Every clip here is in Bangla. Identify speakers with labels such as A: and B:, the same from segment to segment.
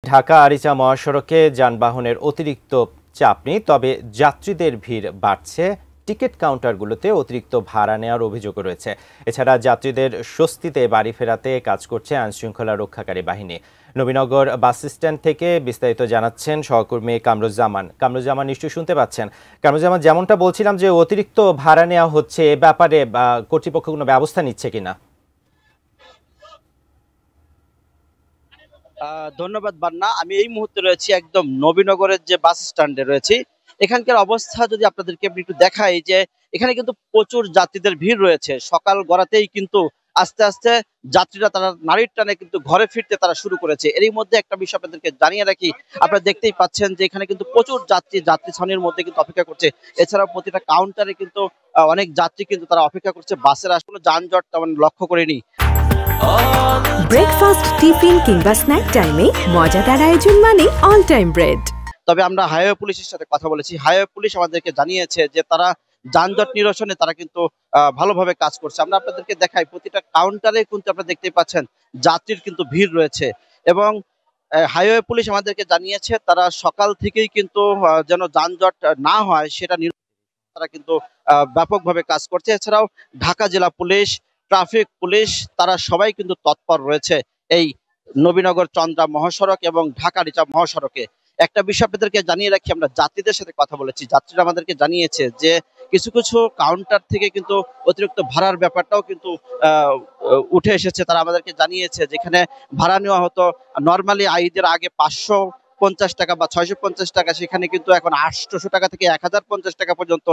A: ঢাকা আরিচা মহাসড়কে যানবাহনের অতিরিক্ত চাপ নেই, তবে যাত্রীদের ভিড় বাড়ছে। টিকিট কাউন্টারগুলোতে অতিরিক্ত ভাড়া নেওয়ার অভিযোগও রয়েছে। এছাড়া যাত্রীদের স্বস্তিতে বাড়ি ফেরাতে কাজ করছে আইনশৃঙ্খলা রক্ষাকারী বাহিনী। নবীনগর বাস স্ট্যান্ড থেকে বিস্তারিত জানাচ্ছেন সহকর্মী কামরুজ্জামান। নিশ্চয়ই শুনতে পাচ্ছেন। কামরুজ্জামান, যেমনটা বলছিলাম যে অতিরিক্ত ভাড়া নেওয়া হচ্ছে, এ ব্যাপারে কর্তৃপক্ষ কোনো ব্যবস্থা নিচ্ছে কিনা?
B: ধন্যবাদ বান্না। আমি এই মুহূর্তে রয়েছি একদম নবীনগরের যে বাস স্ট্যান্ডে রয়েছি। এখানকার অবস্থা যদি আপনাদেরকে একটু দেখাই, যে এখানে কিন্তু প্রচুর যাত্রীদের ভিড় রয়েছে। সকাল গড়াতেই কিন্তু আস্তে আস্তে যাত্রীরা তারা নারীর টানে কিন্তু ঘরে ফিরতে তারা শুরু করেছে। এরই মধ্যে একটা বিষয় আপনাদেরকে জানিয়ে রাখি, আপনারা দেখতেই পাচ্ছেন যে এখানে কিন্তু প্রচুর যাত্রী ছাউনির মধ্যে কিন্তু অপেক্ষা করছে। এছাড়াও প্রতিটা কাউন্টারে কিন্তু অনেক যাত্রী কিন্তু তারা অপেক্ষা করছে। বাসের আসলে যানজট তেমন লক্ষ্য করিনি।
C: ব্রেকফাস্ট, টিফিন কিংবা স্ন্যাক টাইমে মজাদার আয়োজন মানে অল টাইম ব্রেড।
B: তবে আমরা হাইওয়ে পুলিশের সাথে কথা বলেছি। হাইওয়ে পুলিশ আমাদেরকে জানিয়েছে যে তারা যানজট নিরসনে তারা কিন্তু ভালোভাবে কাজ করছে। আমরা আপনাদেরকে দেখাই, প্রতিটা কাউন্টারে কিন্তু আপনারা দেখতেই পাচ্ছেন যাত্রীর কিন্তু ভিড় রয়েছে। এবং হাইওয়ে পুলিশ আমাদেরকে জানিয়েছে তারা সকাল থেকেই কিন্তু যেন যানজট না হয় সেটা তারা কিন্তু ব্যাপকভাবে কাজ করছে। এছাড়াও ঢাকা জেলা পুলিশ, ট্রাফিক পুলিশ তারা সবাই কিন্তু তৎপর রয়েছে এই নবীনগর চন্দ্রা মহাসড়ক এবং ঢাকা রিচা মহাসড়কে। একটা বিষয় আপনাদেরকে জানিয়ে রাখি, আমরা যাত্রীদের সাথে কথা বলেছি। যাত্রীরা আমাদেরকে জানিয়েছে যে কিছু কিছু কাউন্টার থেকে কিন্তু অতিরিক্ত ভাড়ার ব্যাপারটাও কিন্তু উঠে এসেছে। তারা আমাদেরকে জানিয়েছে যেখানে ভাড়া নেওয়া হতো নর্মালি ঈদের আগে 550 টাকা বা 650 টাকা, সেখানে কিন্তু এখন 800 টাকা থেকে 1050 টাকা পর্যন্ত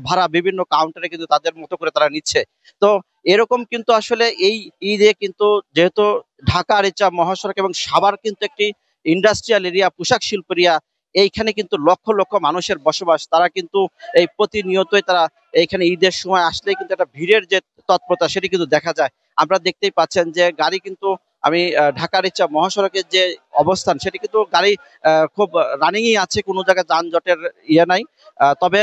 B: ভাড়া বিভিন্ন কাউন্টারে কিন্তু তাদের মতো করে তারা নিচ্ছে। তো এরকম কিন্তু আসলে এই ঈদে কিন্তু যেহেতু ঢাকা আরিচা মহাসড়ক এবং সাভার কিন্তু একটি ইন্ডাস্ট্রিয়াল এরিয়া, পোশাক শিল্প এরিয়া, এইখানে কিন্তু লক্ষ লক্ষ মানুষের বসবাস। তারা কিন্তু এই প্রতিনিয়তই তারা এইখানে ঈদের সময় আসলেই কিন্তু একটা ভিড়ের যে তৎপরতা সেটি কিন্তু দেখা যায়। আপনারা দেখতেই পাচ্ছেন যে গাড়ি কিন্তু আমি ঢাকা রিচা মহাসড়কের যে অবস্থান সেটি কিন্তু গাড়ি খুব রানিংই আছে, কোনো জায়গায় যানজটের ইয়ে নাই। তবে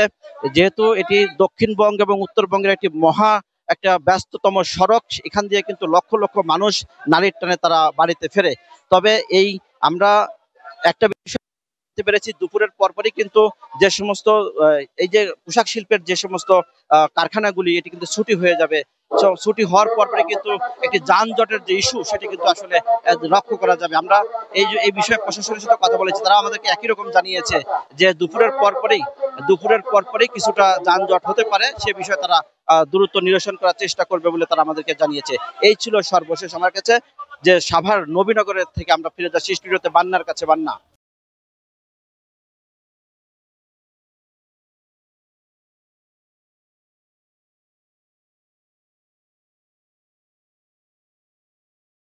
B: যেহেতু এটি দক্ষিণবঙ্গ এবং উত্তরবঙ্গের একটি একটা ব্যস্ততম সড়ক, এখান দিয়ে কিন্তু লক্ষ লক্ষ মানুষ নারীর টানে তারা বাড়িতে ফেরে। তবে আমরা একটা বিষয় দেখতে পেরেছি, দুপুরের পরপরই কিন্তু যে সমস্ত এই যে পোশাক শিল্পের যে সমস্ত কারখানাগুলি এটি কিন্তু ছুটি হয়ে যাবে। ছুটি হওয়ার পরপরই কিন্তু একটি যানজটের যে ইস্যু সেটি কিন্তু আসলে লক্ষ্য করা যাবে। আমরা এই বিষয়ে প্রশাসনের সাথে কথা বলেছি, তারা আমাদেরকে একই রকম জানিয়েছে যে দুপুরের পরপরই কিছুটা যানজট হতে পারে, সে বিষয়ে তারা দ্রুত নিরসন করার চেষ্টা করবে বলে তারা আমাদেরকে জানিয়েছে। এই ছিল সর্বশেষ আমার কাছে, যে সাভার নবীনগরের থেকে আমরা ফিরে যাচ্ছি স্টুডিওতে বান্নার কাছে। বান্না।